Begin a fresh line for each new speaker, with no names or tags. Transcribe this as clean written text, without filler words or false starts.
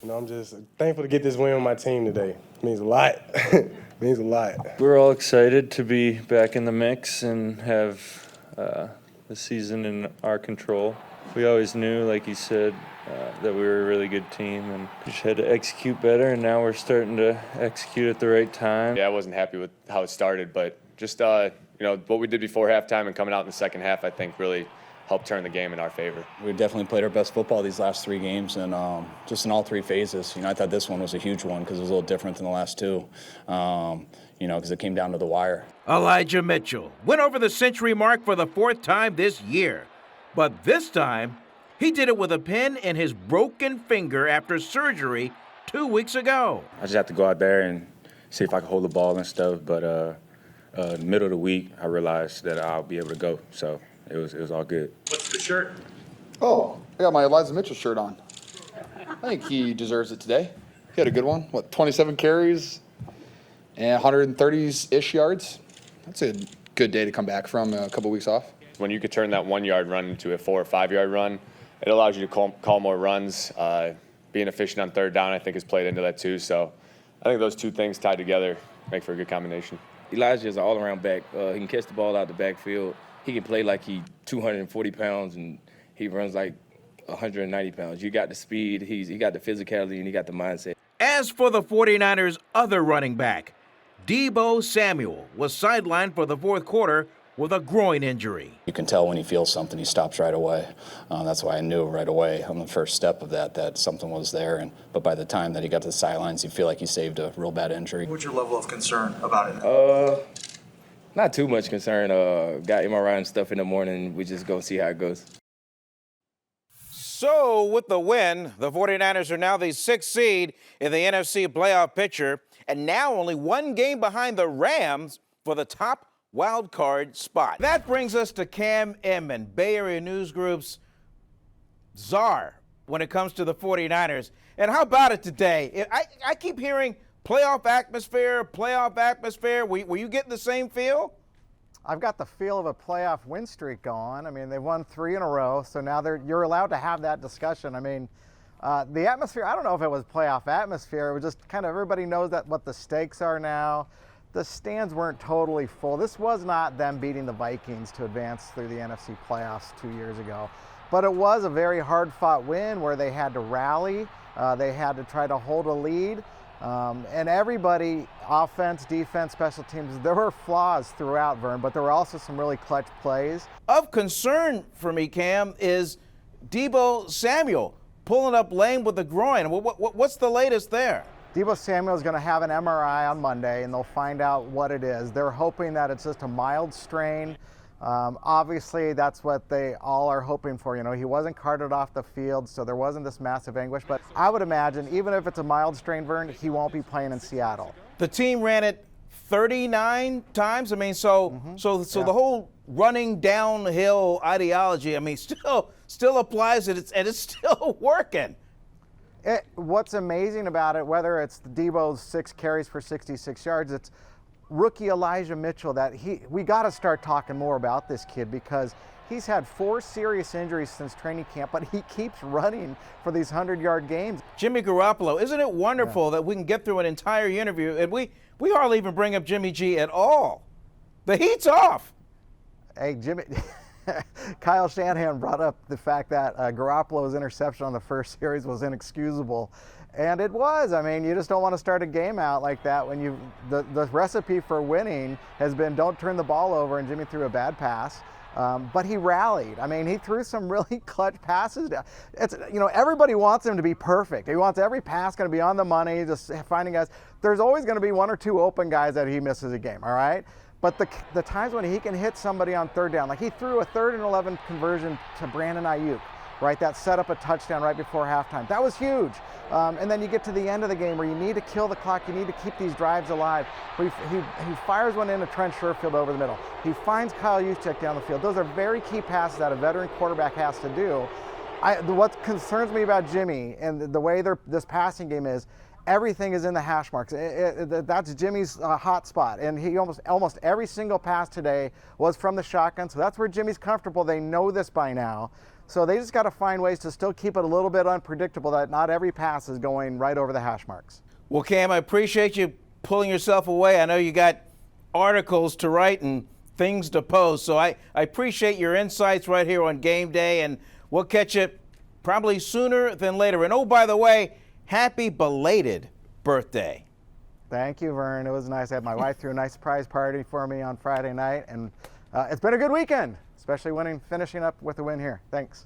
I'm just thankful to get this win with my team today. It means a lot. It means a lot.
We're all excited to be back in the mix and have the season in our control. We always knew, like you said, that we were a really good team and just had to execute better, and now we're starting to execute at the right time.
Yeah, I wasn't happy with how it started, but just what we did before halftime and coming out in the second half, I think really helped turn the game in our favor.
We definitely played our best football these last 3 games, and just in all 3 phases. I thought this one was a huge one because it was a little different than the last 2, because it came down to the wire.
Elijah Mitchell went over the century mark for the 4th time this year, but this time he did it with a pin in his broken finger after surgery 2 weeks ago.
I just have to go out there and see if I can hold the ball and stuff, but in the middle of the week, I realized that I'll be able to go, so it was all good.
What's the shirt?
Oh, I got my Elijah Mitchell shirt on. I think he deserves it today. He had a good one. 27 carries and 130-ish yards. That's a good day to come back from a couple weeks off.
When you could turn that 1-yard run into a 4 or 5 yard run, it allows you to call more runs. Being efficient on 3rd down, I think, has played into that too. So I think those 2 things tied together make for a good combination.
Elijah is an all-around back. He can catch the ball out the backfield. He can play like he's 240 pounds, and he runs like 190 pounds. You got the speed, he got the physicality, and he got the mindset.
As for the 49ers' other running back, Deebo Samuel was sidelined for the 4th quarter with a groin injury.
You can tell when he feels something, he stops right away. That's why I knew right away on the first step of that something was there. But by the time that he got to the sidelines, you feel like he saved a real bad injury.
What's your level of concern about it?
Not too much concern. Got MRI and stuff in the morning. We just go see how it goes.
So with the win, the 49ers are now the 6th seed in the NFC playoff picture, and now only 1 game behind the Rams for the top wild card spot. That brings us to Cam Inman, Bay Area News Group's czar when it comes to the 49ers. And how about it today? I keep hearing playoff atmosphere. Were you getting the same feel?
I've got the feel of a playoff win streak going. I mean, they won 3 in a row, so now you're allowed to have that discussion. I mean, the atmosphere, I don't know if it was playoff atmosphere. It was just kind of everybody knows what the stakes are now. The stands weren't totally full. This was not them beating the Vikings to advance through the NFC playoffs 2 years ago. But it was a very hard-fought win where they had to rally. They had to try to hold a lead. And everybody, offense, defense, special teams, there were flaws throughout, Vern, but there were also some really clutch plays.
Of concern for me, Cam, is Deebo Samuel pulling up lame with the groin. What's the latest there?
Deebo Samuel is going to have an MRI on Monday, and they'll find out what it is. They're hoping that it's just a mild strain. Obviously, that's what they all are hoping for. He wasn't carted off the field, so there wasn't this massive anguish. But I would imagine, even if it's a mild strain, Vern, he won't be playing in Seattle.
The team ran it 39 times. I mean, so the whole running downhill ideology, I mean, still applies, and it's still working.
What's amazing about it, whether it's Deebo's 6 carries for 66 yards, it's rookie Elijah Mitchell that we got to start talking more about this kid because he's had 4 serious injuries since training camp, but he keeps running for these 100-yard games.
Jimmy Garoppolo, isn't it wonderful that we can get through an entire interview and we hardly even bring up Jimmy G at all? The heat's off.
Hey, Jimmy. Kyle Shanahan brought up the fact that Garoppolo's interception on the first series was inexcusable. And it was. I mean, you just don't want to start a game out like that when the recipe for winning has been don't turn the ball over, and Jimmy threw a bad pass. But he rallied. I mean, he threw some really clutch passes. Everybody wants him to be perfect. He wants every pass going to be on the money, just finding guys. There's always going to be 1 or 2 open guys that he misses a game, all right? But the times when he can hit somebody on 3rd down, like he threw a 3rd and 11 conversion to Brandon Ayuk, right? That set up a touchdown right before halftime. That was huge. And then you get to the end of the game where you need to kill the clock. You need to keep these drives alive. He fires one into Trent Sherfield over the middle. He finds Kyle Juszczyk down the field. Those are very key passes that a veteran quarterback has to do. What concerns me about Jimmy and the way this passing game is, everything is in the hash marks. That's Jimmy's hot spot, and he almost every single pass today was from the shotgun. So that's where Jimmy's comfortable. They know this by now. So they just got to find ways to still keep it a little bit unpredictable, that not every pass is going right over the hash marks.
Well, Cam, I appreciate you pulling yourself away. I know you got articles to write and things to post, so I appreciate your insights right here on game day, and we'll catch you probably sooner than later. And oh, by the way, happy belated birthday.
Thank you, Vern. It was nice. I had my wife threw a nice surprise party for me on Friday night, and it's been a good weekend, especially finishing up with a win here. Thanks.